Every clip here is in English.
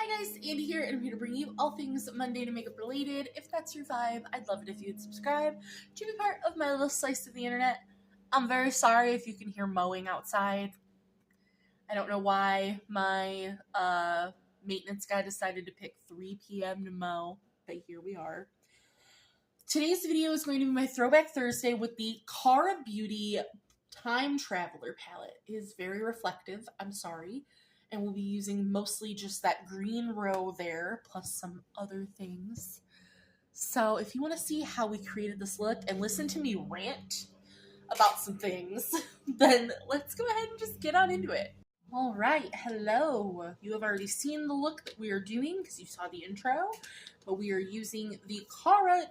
Hi guys, Andy here, and I'm here to bring you all things mundane and makeup related. If that's your vibe, I'd love it if you'd subscribe to be part of my little slice of the internet. I'm very sorry if you can hear mowing outside. I don't know why my maintenance guy decided to pick 3 p.m. to mow, but here we are. Today's video is going to be my Throwback Thursday with the Cara Beauty Time Traveler palette. It is very reflective, I'm sorry. And we'll be using mostly just that green row there, plus some other things. So if you want to see how we created this look and listen to me rant about some things, then let's go ahead and just get on into it. All right, hello. You have already seen the look that we are doing because you saw the intro, but we are using the Cara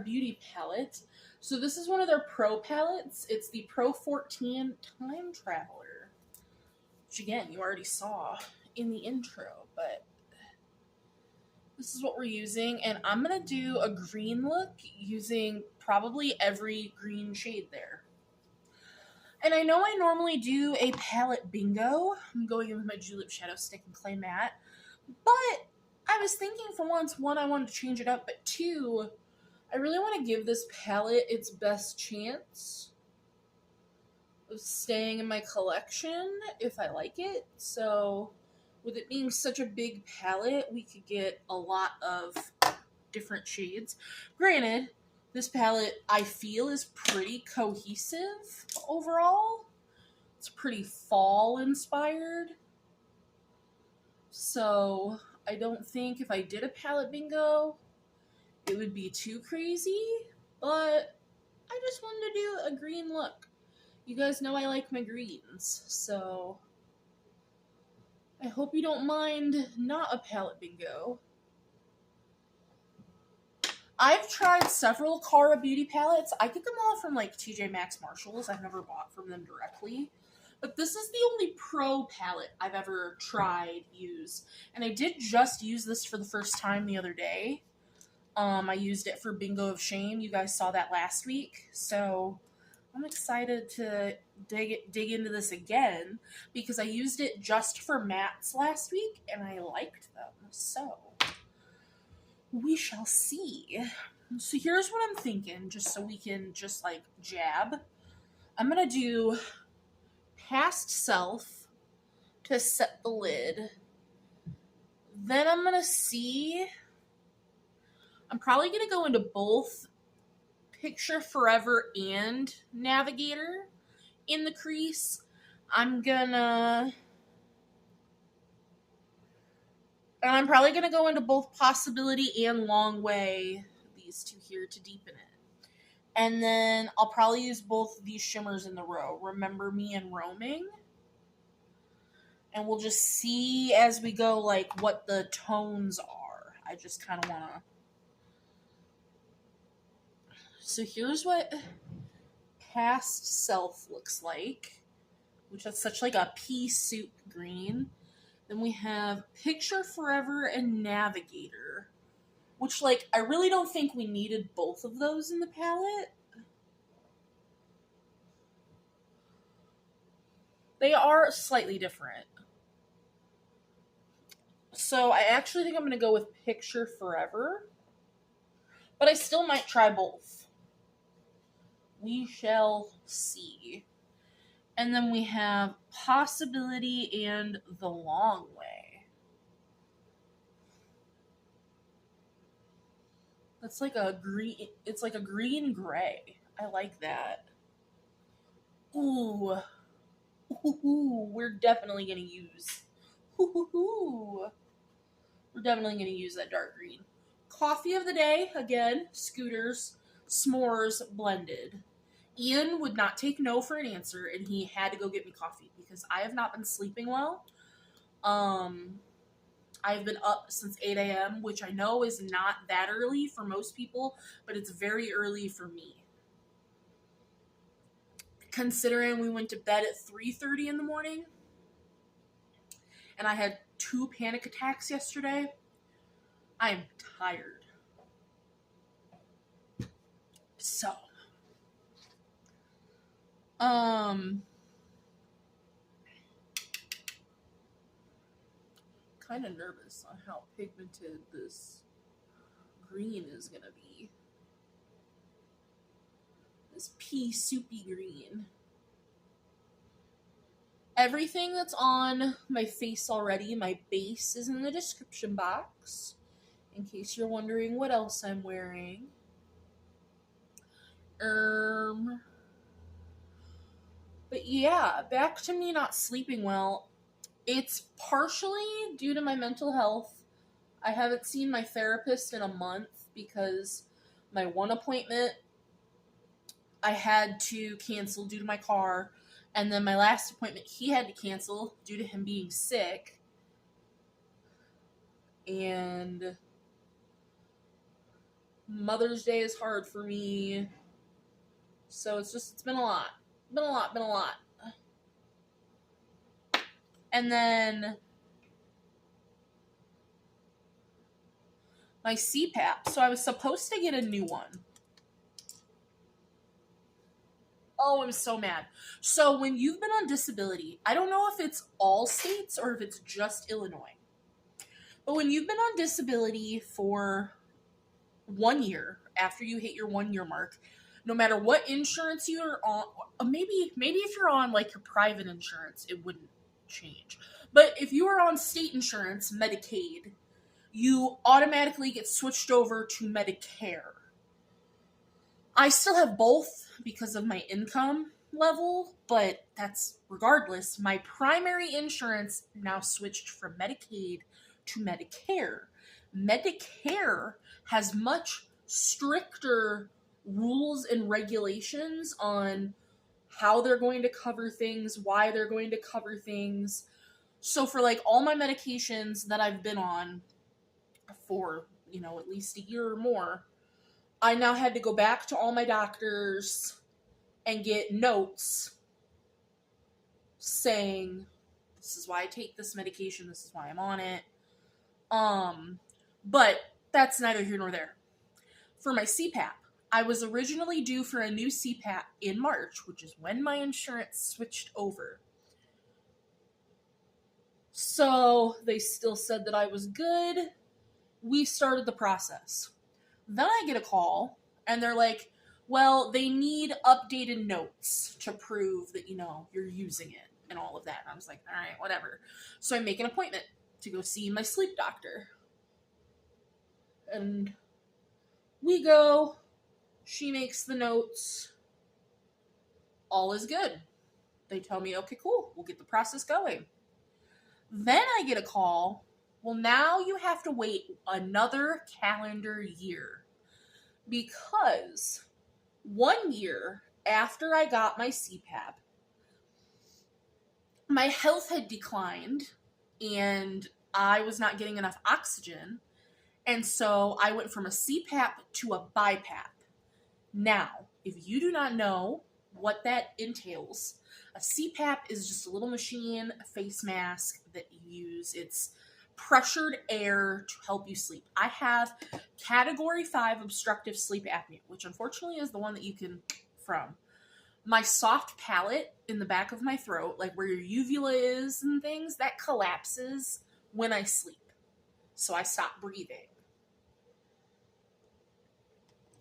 Beauty palette. So this is one of their Pro palettes. It's the Pro 14 Time Traveler, which again, you already saw in the intro, but this is what we're using. And I'm gonna do a green look using probably every green shade there. And I know I normally do a palette bingo. I'm going in with my Julep Shadow Stick and Clay Matte, but I was thinking for once, one, I wanted to change it up, but two, I really want to give this palette its best chance of staying in my collection if I like it. So with it being such a big palette, we could get a lot of different shades. Granted, this palette I feel is pretty cohesive overall. It's pretty fall inspired. So I don't think if I did a palette bingo, it would be too crazy, but I just wanted to do a green look. You guys know I like my greens, so I hope you don't mind not a palette bingo. I've tried several Cara Beauty palettes. I get them all from like TJ Maxx Marshalls. I've never bought from them directly. But this is the only Pro palette I've ever tried, used. And I did just use this for the first time the other day. I used it for Bingo of Shame. You guys saw that last week. So I'm excited to dig into this again because I used it just for mattes last week and I liked them. So we shall see. So here's what I'm thinking, just so we can just like jab. I'm going to do Past Self to set the lid. Then I'm going to see... I'm probably going to go into both Picture Forever and Navigator in the crease. I'm probably going to go into both Possibility and Long Way, these two here, to deepen it. And then I'll probably use both of these shimmers in the row, Remember Me and Roaming. And we'll just see as we go, like, what the tones are. I just kind of want to... So here's what Past Self looks like, which is such like a pea soup green. Then we have Picture Forever and Navigator, which like I really don't think we needed both of those in the palette. They are slightly different. So I actually think I'm going to go with Picture Forever, but I still might try both. We shall see. And then we have Possibility and The Long Way. That's like a green, it's like a green gray. I like that. Ooh. Ooh, we're definitely going to use. Ooh. We're definitely going to use that dark green. Coffee of the day, again, Scooters, S'mores blended. Ian would not take no for an answer, and he had to go get me coffee because I have not been sleeping well. I've been up since 8 a.m., which I know is not that early for most people, but it's very early for me. Considering we went to bed at 3:30 in the morning, and I had 2 panic attacks yesterday, I am tired. So... kind of nervous on how pigmented this green is going to be. This pea soupy green. Everything that's on my face already, my base is in the description box, in case you're wondering what else I'm wearing. But yeah, back to me not sleeping well. It's partially due to my mental health. I haven't seen my therapist in a month because my one appointment I had to cancel due to my car, and then my last appointment he had to cancel due to him being sick. And Mother's Day is hard for me. So it's been a lot. Been a lot. And then my CPAP. So I was supposed to get a new one. Oh, I'm so mad. So when you've been on disability, I don't know if it's all states or if it's just Illinois. But when you've been on disability for 1 year, after you hit your 1 year mark, no matter what insurance you're on, maybe if you're on like your private insurance, it wouldn't change. But if you are on state insurance, Medicaid, you automatically get switched over to Medicare. I still have both because of my income level, but that's regardless. My primary insurance now switched from Medicaid to Medicare. Medicare has much stricter rules and regulations on how they're going to cover things, why they're going to cover things. So for like all my medications that I've been on for, at least a year or more, I now had to go back to all my doctors and get notes saying, this is why I take this medication, this is why I'm on it. But that's neither here nor there. For my CPAP, I was originally due for a new CPAP in March, which is when my insurance switched over. So they still said that I was good. We started the process. Then I get a call, and they're like, well, they need updated notes to prove that, you're using it and all of that. And I was like, all right, whatever. So I make an appointment to go see my sleep doctor. And we go. She makes the notes. All is good. They tell me, okay, cool. We'll get the process going. Then I get a call. Well, now you have to wait another calendar year because 1 year after I got my CPAP, my health had declined and I was not getting enough oxygen. And so I went from a CPAP to a BiPAP. Now, if you do not know what that entails, a CPAP is just a little machine, a face mask that you use. It's pressured air to help you sleep. I have category 5 obstructive sleep apnea, which unfortunately is the one that you can from. My soft palate in the back of my throat, like where your uvula is and things, that collapses when I sleep. So I stop breathing.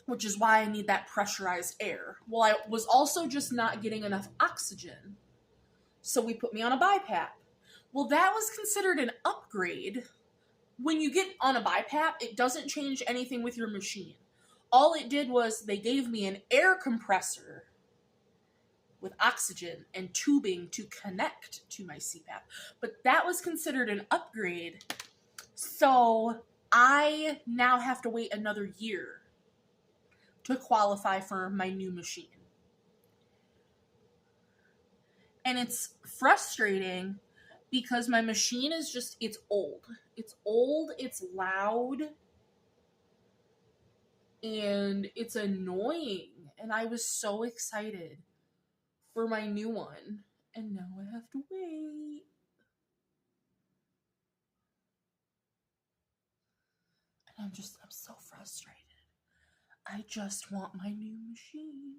Which is why I need that pressurized air. Well, I was also just not getting enough oxygen. So we put me on a BiPAP. Well, that was considered an upgrade. When you get on a BiPAP, it doesn't change anything with your machine. All it did was they gave me an air compressor with oxygen and tubing to connect to my CPAP. But that was considered an upgrade. So I now have to wait another year to qualify for my new machine. And it's frustrating because my machine is just, it's old. It's old, it's loud, and it's annoying. And I was so excited for my new one. And now I have to wait. And I'm so frustrated. I just want my new machine.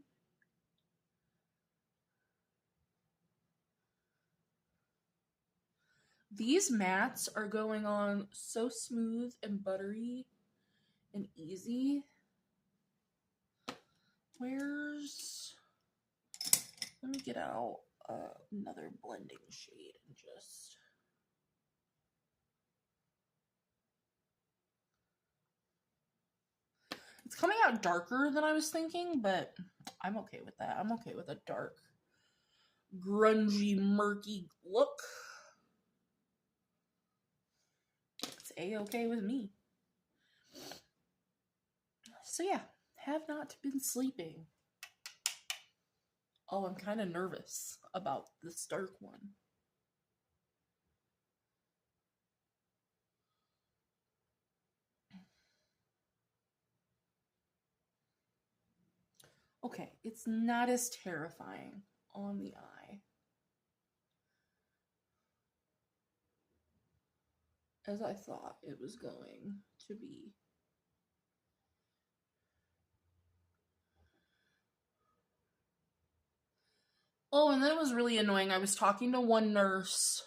These mattes are going on so smooth and buttery and easy. Let me get out another blending shade and just... It's coming out darker than I was thinking, but I'm okay with that. I'm okay with a dark, grungy, murky look. It's a-okay with me. So yeah, have not been sleeping. Oh, I'm kind of nervous about this dark one. Okay, it's not as terrifying on the eye as I thought it was going to be. Oh, and then it was really annoying. I was talking to one nurse.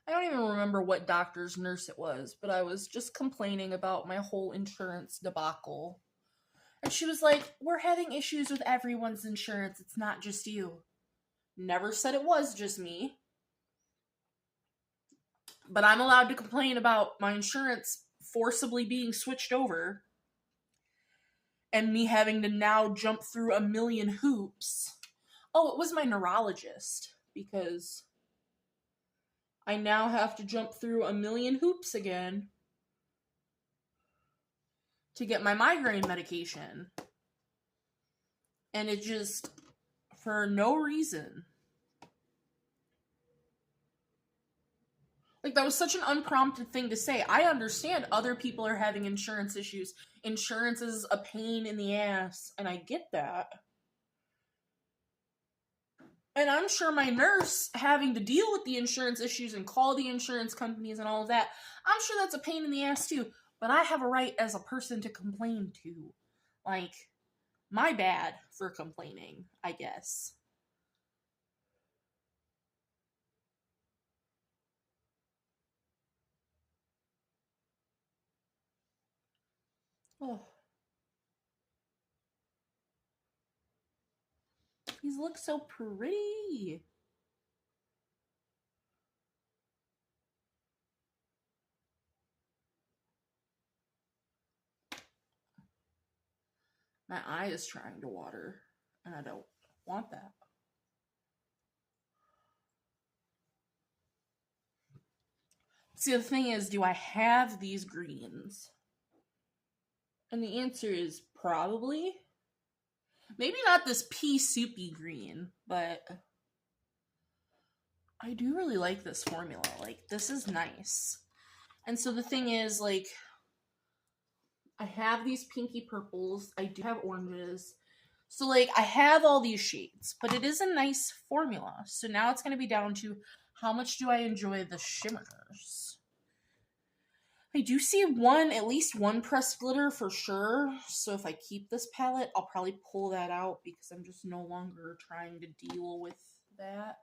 I don't even remember what doctor's nurse it was, but I was just complaining about my whole insurance debacle. And she was like, we're having issues with everyone's insurance. It's not just you. Never said it was just me. But I'm allowed to complain about my insurance forcibly being switched over and me having to now jump through a million hoops. Oh, it was my neurologist, because I now have to jump through a million hoops again to get my migraine medication. And it just, for no reason. Like, that was such an unprompted thing to say. I understand other people are having insurance issues. Insurance is a pain in the ass, and I get that. And I'm sure my nurse having to deal with the insurance issues and call the insurance companies and all of that, I'm sure that's a pain in the ass too. But I have a right as a person to complain too. Like, my bad for complaining, I guess. Oh. These look so pretty. My eye is trying to water, and I don't want that. See, the thing is, do I have these greens? And the answer is probably. Maybe not this pea soupy green, but I do really like this formula. Like, this is nice. And so the thing is, like, I have these pinky purples. I do have oranges. So, like, I have all these shades, but it is a nice formula. So now it's going to be down to how much do I enjoy the shimmers. I do see at least one pressed glitter for sure. So if I keep this palette, I'll probably pull that out because I'm just no longer trying to deal with that.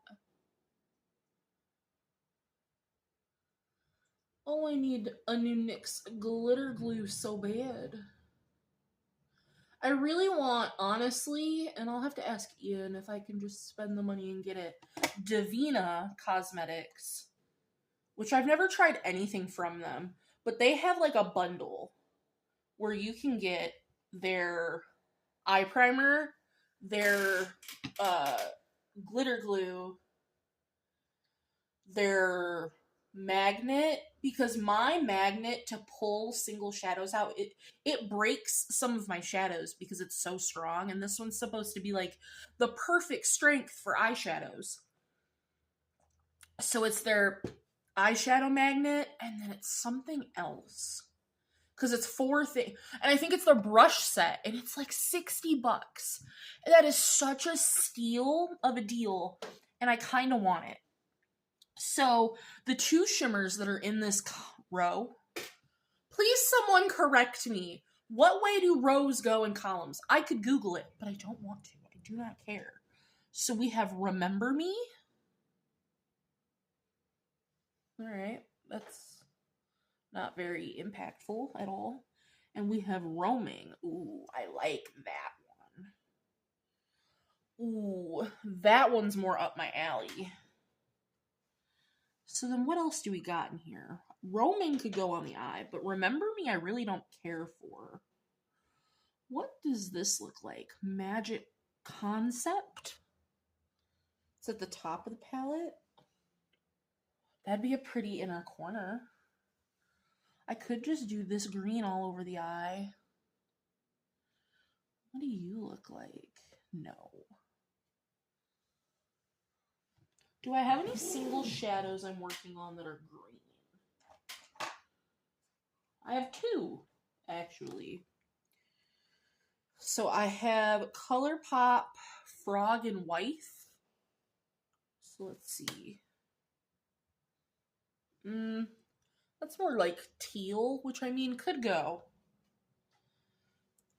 Oh, I need a new NYX glitter glue so bad. I really want, honestly, and I'll have to ask Ian if I can just spend the money and get it, Divina Cosmetics, which I've never tried anything from them, but they have like a bundle where you can get their eye primer, their glitter glue, their magnet, because my magnet to pull single shadows out, it breaks some of my shadows because it's so strong, and this one's supposed to be like the perfect strength for eyeshadows. So it's their eyeshadow magnet, and then it's something else because it's 4 things, and I think it's their brush set, and it's like $60. And that is such a steal of a deal, and I kind of want it. So the 2 shimmers that are in this row, please someone correct me. What way do rows go in columns? I could Google it, but I don't want to. I do not care. So we have Remember Me, Alright, that's not very impactful at all. And we have roaming. Ooh, I like that one. Ooh, that one's more up my alley. So then what else do we got in here? Roaming could go on the eye, but remember me, I really don't care for. What does this look like? Magic Concept? It's at the top of the palette. That'd be a pretty inner corner. I could just do this green all over the eye. What do you look like? No. Do I have any single shadows I'm working on that are green? I have two, actually. So I have Colourpop Frog and Wife. So let's see. That's more like teal, which I mean could go.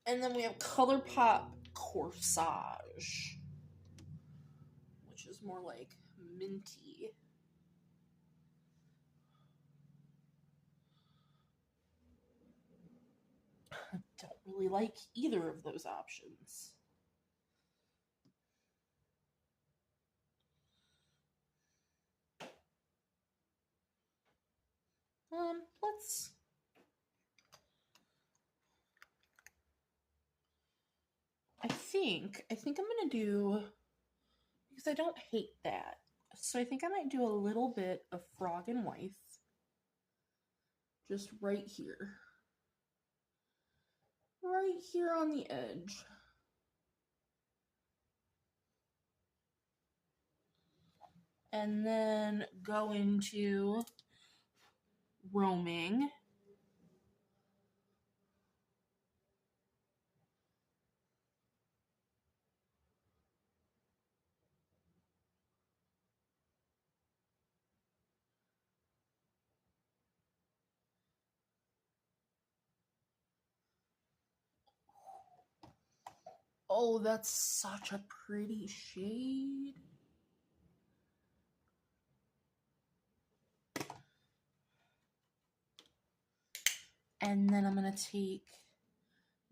And then we have Colourpop Corsage, which is more like minty. I don't really like either of those options. Let's... I think I'm gonna do, because I don't hate that, so I think I might do a little bit of Frog and Wife, just right here on the edge. And then go into roaming. Oh, that's such a pretty shade. And then I'm going to take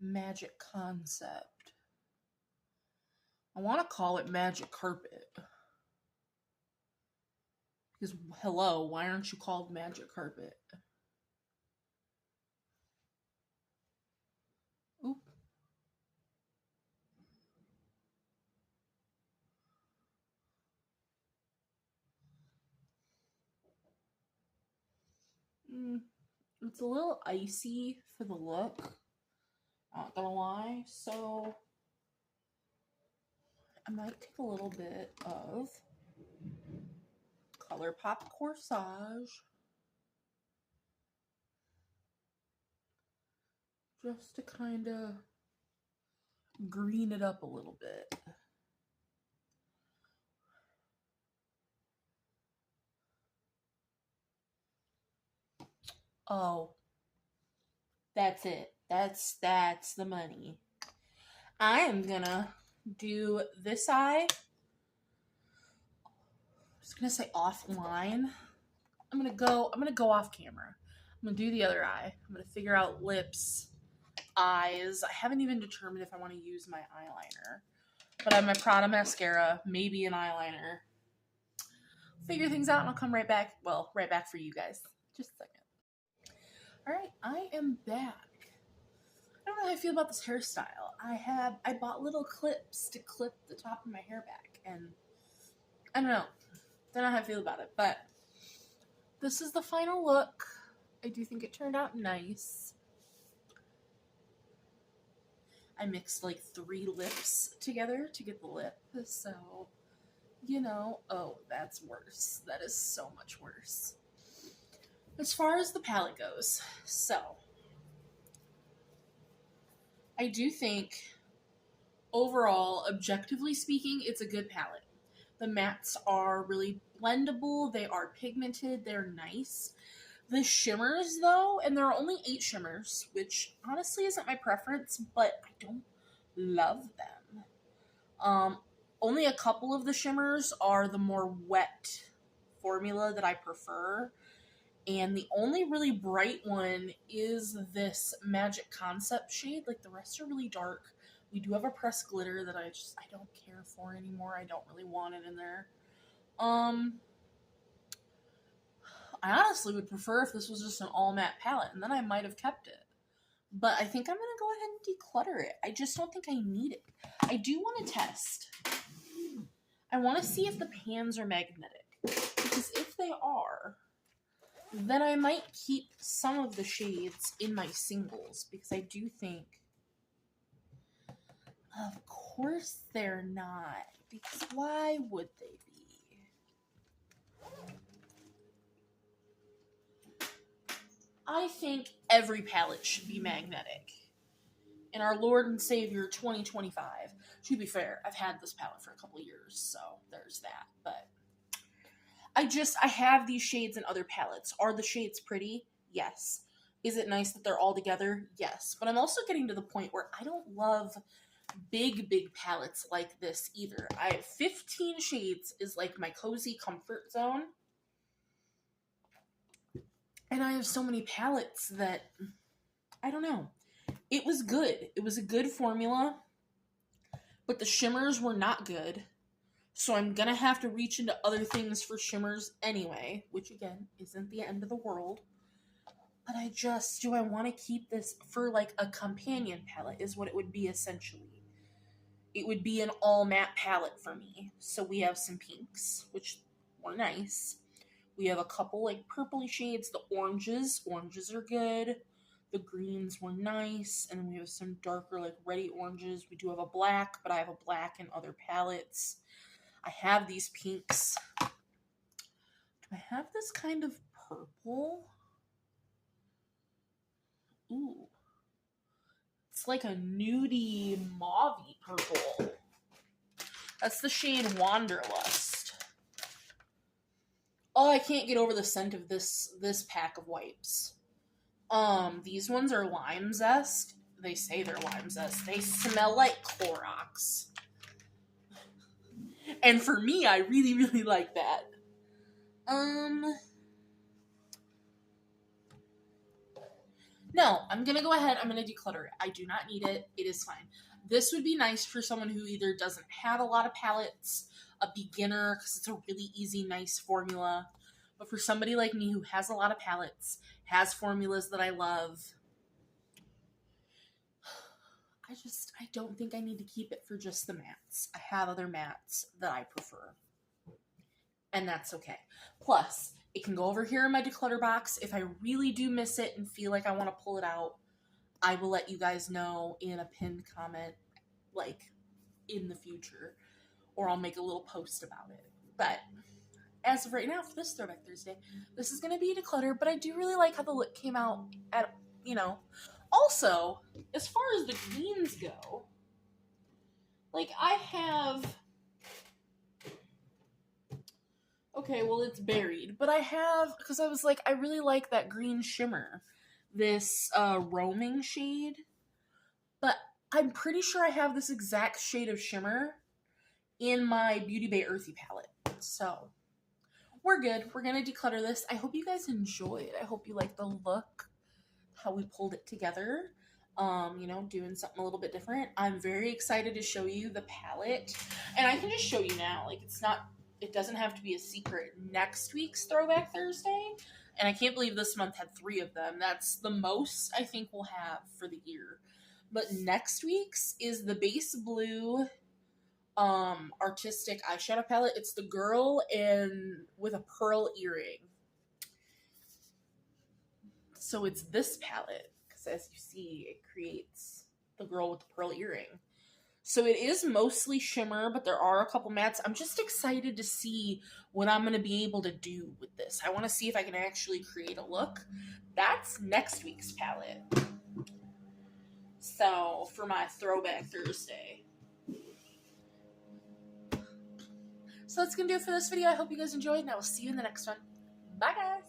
Magic Concept. I want to call it Magic Carpet. Because, hello, why aren't you called Magic Carpet? Oop. It's a little icy for the look, not gonna lie, so I might take a little bit of Colourpop Corsage just to kind of green it up a little bit. Oh, that's it. That's the money. I am gonna do this eye. I was gonna say offline. I'm gonna go off camera. I'm gonna do the other eye. I'm gonna figure out lips, eyes. I haven't even determined if I want to use my eyeliner. But I have my Prada mascara, maybe an eyeliner. Figure things out and I'll come right back. Well, right back for you guys. Just a second. Alright, I am back. I don't know how I feel about this hairstyle. I bought little clips to clip the top of my hair back, and I don't know how I feel about it, but this is the final look. I do think it turned out nice. I mixed like 3 lips together to get the lip, so, you know, oh, that's worse. That is so much worse. As far as the palette goes, so I do think, overall, objectively speaking, it's a good palette. The mattes are really blendable, they are pigmented, they're nice. The shimmers, though, and there are only 8 shimmers, which honestly isn't my preference, but I don't love them. Only a couple of the shimmers are the more wet formula that I prefer, And the only really bright one is this Magic Concept shade. Like, the rest are really dark. We do have a pressed glitter that I don't care for anymore. I don't really want it in there. I honestly would prefer if this was just an all matte palette, and then I might have kept it. But I think I'm going to go ahead and declutter it. I just don't think I need it. I do want to test. I want to see if the pans are magnetic. Because if they are, then I might keep some of the shades in my singles. Because I do think, of course they're not. Because why would they be? I think every palette should be magnetic. In our Lord and Savior 2025. To be fair, I've had this palette for a couple of years, so there's that. But I have these shades in other palettes. Are the shades pretty? Yes. Is it nice that they're all together? Yes. But I'm also getting to the point where I don't love big palettes like this either. 15 shades is like my cozy comfort zone. And I have so many palettes that, I don't know. It was good. It was a good formula, but the shimmers were not good. So I'm going to have to reach into other things for shimmers anyway, which again, isn't the end of the world. But do I want to keep this for like a companion palette is what it would be essentially. It would be an all matte palette for me. So we have some pinks, which were nice. We have a couple like purpley shades, the oranges. Oranges are good. The greens were nice. And then we have some darker like reddy oranges. We do have a black, but I have a black in other palettes. I have these pinks. Do I have this kind of purple? Ooh. It's like a nudie mauvey purple. That's the shade Wanderlust. Oh, I can't get over the scent of this pack of wipes. These ones are lime zest. They say they're lime zest. They smell like Clorox. And for me, I really, really like that. No, I'm gonna go ahead. I'm gonna declutter it. I do not need it. It is fine. This would be nice for someone who either doesn't have a lot of palettes, a beginner, because it's a really easy, nice formula. But for somebody like me who has a lot of palettes, has formulas that I love, I don't think I need to keep it for just the mattes. I have other mattes that I prefer. And that's okay. Plus, it can go over here in my declutter box. If I really do miss it and feel like I want to pull it out, I will let you guys know in a pinned comment, like, in the future. Or I'll make a little post about it. But as of right now, for this Throwback Thursday, this is going to be a declutter, but I do really like how the look came out at, Also, as far as the greens go, like, I have... Okay, well, it's buried, but I have, because I was like, I really like that green shimmer, this roaming shade, but I'm pretty sure I have this exact shade of shimmer in my Beauty Bay Earthy palette, so we're good. We're going to declutter this. I hope you guys enjoyed. I hope you like the look, how we pulled it together, doing something a little bit different. I'm very excited to show you the palette, and I can just show you now, like, it doesn't have to be a secret. Next week's Throwback Thursday, and I can't believe this month had 3 of them. That's the most I think we'll have for the year. But next week's is the base blue artistic eyeshadow palette. It's the girl with a pearl earring. So it's this palette, because as you see, it creates the girl with the pearl earring. So it is mostly shimmer, but there are a couple mattes. I'm just excited to see what I'm going to be able to do with this. I want to see if I can actually create a look. That's next week's palette. So, for my Throwback Thursday. So that's going to do it for this video. I hope you guys enjoyed, and I will see you in the next one. Bye, guys!